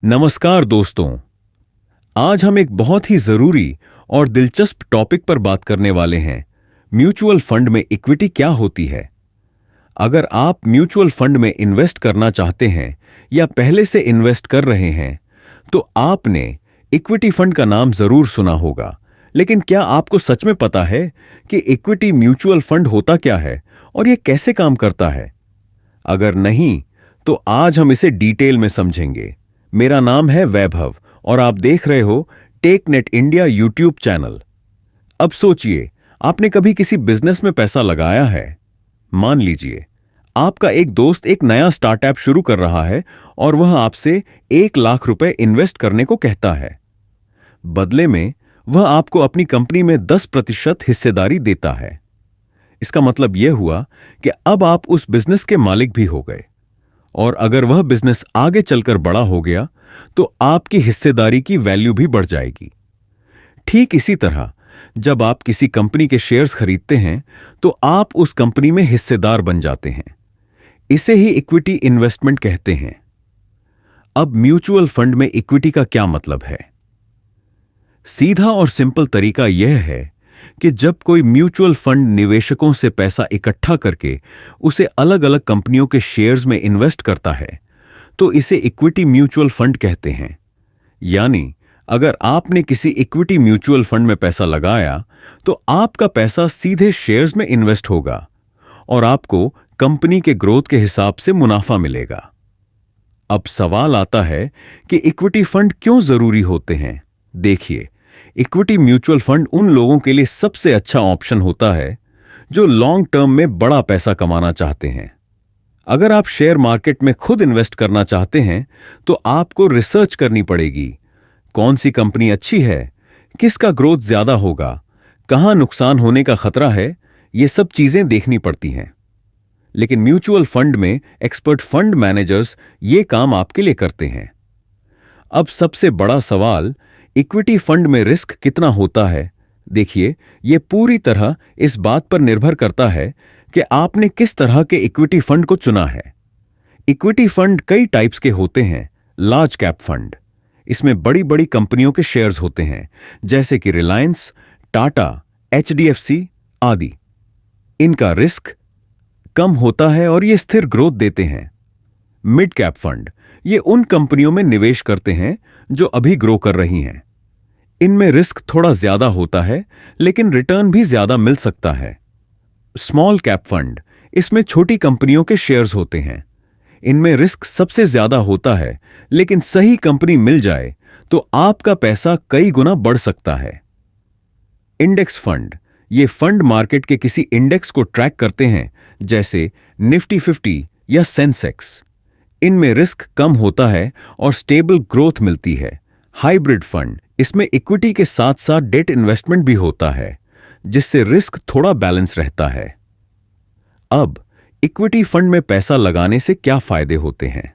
नमस्कार दोस्तों। आज हम एक बहुत ही जरूरी और दिलचस्प टॉपिक पर बात करने वाले हैं। म्यूचुअल फंड में इक्विटी क्या होती है। अगर आप म्यूचुअल फंड में इन्वेस्ट करना चाहते हैं या पहले से इन्वेस्ट कर रहे हैं तो आपने इक्विटी फंड का नाम जरूर सुना होगा। लेकिन क्या आपको सच में पता है कि इक्विटी म्यूचुअल फंड होता क्या है और यह कैसे काम करता है? अगर नहीं तो आज हम इसे डिटेल में समझेंगे। मेरा नाम है वैभव और आप देख रहे हो टेकनेट इंडिया यूट्यूब चैनल। अब सोचिए, आपने कभी किसी बिजनेस में पैसा लगाया है। मान लीजिए आपका एक दोस्त एक नया स्टार्टअप शुरू कर रहा है और वह आपसे 1 लाख रुपए इन्वेस्ट करने को कहता है। बदले में वह आपको अपनी कंपनी में 10% हिस्सेदारी देता है। इसका मतलब यह हुआ कि अब आप उस बिजनेस के मालिक भी हो गए, और अगर वह बिजनेस आगे चलकर बड़ा हो गया तो आपकी हिस्सेदारी की वैल्यू भी बढ़ जाएगी। ठीक इसी तरह जब आप किसी कंपनी के शेयर्स खरीदते हैं तो आप उस कंपनी में हिस्सेदार बन जाते हैं। इसे ही इक्विटी इन्वेस्टमेंट कहते हैं। अब म्यूचुअल फंड में इक्विटी का क्या मतलब है? सीधा और सिंपल तरीका यह है कि जब कोई म्यूचुअल फंड निवेशकों से पैसा इकट्ठा करके उसे अलग अलग कंपनियों के शेयर्स में इन्वेस्ट करता है तो इसे इक्विटी म्यूचुअल फंड कहते हैं। यानी अगर आपने किसी इक्विटी म्यूचुअल फंड में पैसा लगाया तो आपका पैसा सीधे शेयर्स में इन्वेस्ट होगा और आपको कंपनी के ग्रोथ के हिसाब से मुनाफा मिलेगा। अब सवाल आता है कि इक्विटी फंड क्यों जरूरी होते हैं। देखिए, इक्विटी म्यूचुअल फंड उन लोगों के लिए सबसे अच्छा ऑप्शन होता है जो लॉन्ग टर्म में बड़ा पैसा कमाना चाहते हैं। अगर आप शेयर मार्केट में खुद इन्वेस्ट करना चाहते हैं तो आपको रिसर्च करनी पड़ेगी। कौन सी कंपनी अच्छी है, किसका ग्रोथ ज्यादा होगा, कहां नुकसान होने का खतरा है, ये सब चीजें देखनी पड़ती हैं। लेकिन म्यूचुअल फंड में एक्सपर्ट फंड मैनेजर्स ये काम आपके लिए करते हैं। अब सबसे बड़ा सवाल, इक्विटी फंड में रिस्क कितना होता है? देखिए, यह पूरी तरह इस बात पर निर्भर करता है कि आपने किस तरह के इक्विटी फंड को चुना है। इक्विटी फंड कई टाइप्स के होते हैं। लार्ज कैप फंड, इसमें बड़ी बड़ी कंपनियों के शेयर्स होते हैं जैसे कि रिलायंस, टाटा, एचडीएफसी आदि। इनका रिस्क कम होता है और ये स्थिर ग्रोथ देते हैं। मिड कैप फंड, ये उन कंपनियों में निवेश करते हैं जो अभी ग्रो कर रही हैं। इनमें रिस्क थोड़ा ज्यादा होता है लेकिन रिटर्न भी ज्यादा मिल सकता है। स्मॉल कैप फंड, इसमें छोटी कंपनियों के शेयर्स होते हैं। इनमें रिस्क सबसे ज्यादा होता है लेकिन सही कंपनी मिल जाए तो आपका पैसा कई गुना बढ़ सकता है। इंडेक्स फंड, ये फंड मार्केट के किसी इंडेक्स को ट्रैक करते हैं जैसे निफ्टी 50 या सेंसेक्स। इनमें रिस्क कम होता है और स्टेबल ग्रोथ मिलती है। हाइब्रिड फंड, इसमें इक्विटी के साथ साथ डेट इन्वेस्टमेंट भी होता है जिससे रिस्क थोड़ा बैलेंस रहता है। अब इक्विटी फंड में पैसा लगाने से क्या फायदे होते हैं?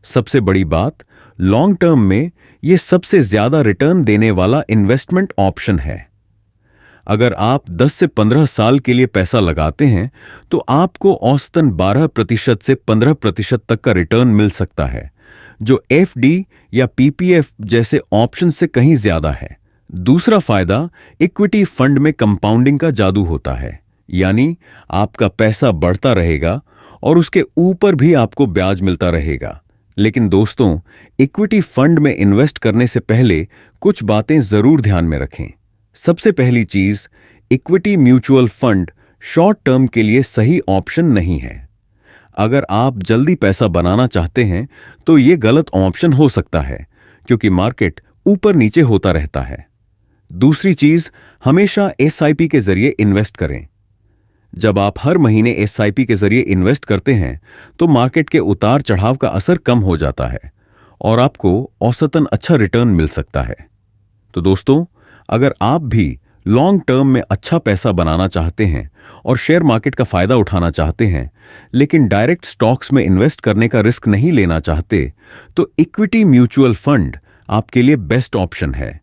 सबसे बड़ी बात, लॉन्ग टर्म में यह सबसे ज्यादा रिटर्न देने वाला इन्वेस्टमेंट ऑप्शन है। अगर आप 10 से 15 साल के लिए पैसा लगाते हैं तो आपको औसतन 12% से 15% तक का रिटर्न मिल सकता है, जो एफडी या पीपीएफ जैसे ऑप्शन से कहीं ज्यादा है। दूसरा फायदा, इक्विटी फंड में कंपाउंडिंग का जादू होता है। यानी आपका पैसा बढ़ता रहेगा और उसके ऊपर भी आपको ब्याज मिलता रहेगा। लेकिन दोस्तों, इक्विटी फंड में इन्वेस्ट करने से पहले कुछ बातें जरूर ध्यान में रखें। सबसे पहली चीज, equity mutual fund short term के लिए सही ऑप्शन नहीं है। अगर आप जल्दी पैसा बनाना चाहते हैं तो यह गलत ऑप्शन हो सकता है क्योंकि मार्केट ऊपर नीचे होता रहता है। दूसरी चीज, हमेशा एसआईपी के जरिए इन्वेस्ट करें। जब आप हर महीने एसआईपी के जरिए इन्वेस्ट करते हैं तो मार्केट के उतार चढ़ाव का असर कम हो जाता है और आपको औसतन अच्छा रिटर्न मिल सकता है। तो दोस्तों, अगर आप भी लॉन्ग टर्म में अच्छा पैसा बनाना चाहते हैं और शेयर मार्केट का फायदा उठाना चाहते हैं लेकिन डायरेक्ट स्टॉक्स में इन्वेस्ट करने का रिस्क नहीं लेना चाहते तो इक्विटी म्यूचुअल फंड आपके लिए बेस्ट ऑप्शन है।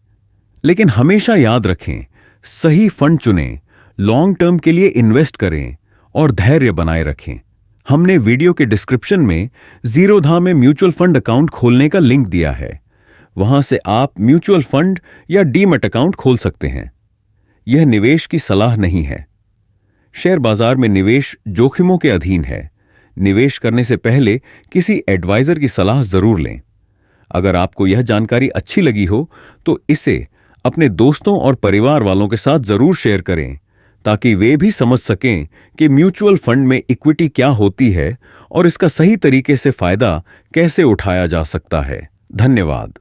लेकिन हमेशा याद रखें, सही फंड चुनें, लॉन्ग टर्म के लिए इन्वेस्ट करें और धैर्य बनाए रखें। हमने वीडियो के डिस्क्रिप्शन में जीरोधा में म्यूचुअल फंड अकाउंट खोलने का लिंक दिया है। वहां से आप म्यूचुअल फंड या डीमैट अकाउंट खोल सकते हैं। यह निवेश की सलाह नहीं है। शेयर बाजार में निवेश जोखिमों के अधीन है। निवेश करने से पहले किसी एडवाइजर की सलाह जरूर लें। अगर आपको यह जानकारी अच्छी लगी हो तो इसे अपने दोस्तों और परिवार वालों के साथ जरूर शेयर करें, ताकि वे भी समझ सकें कि म्यूचुअल फंड में इक्विटी क्या होती है और इसका सही तरीके से फायदा कैसे उठाया जा सकता है। धन्यवाद।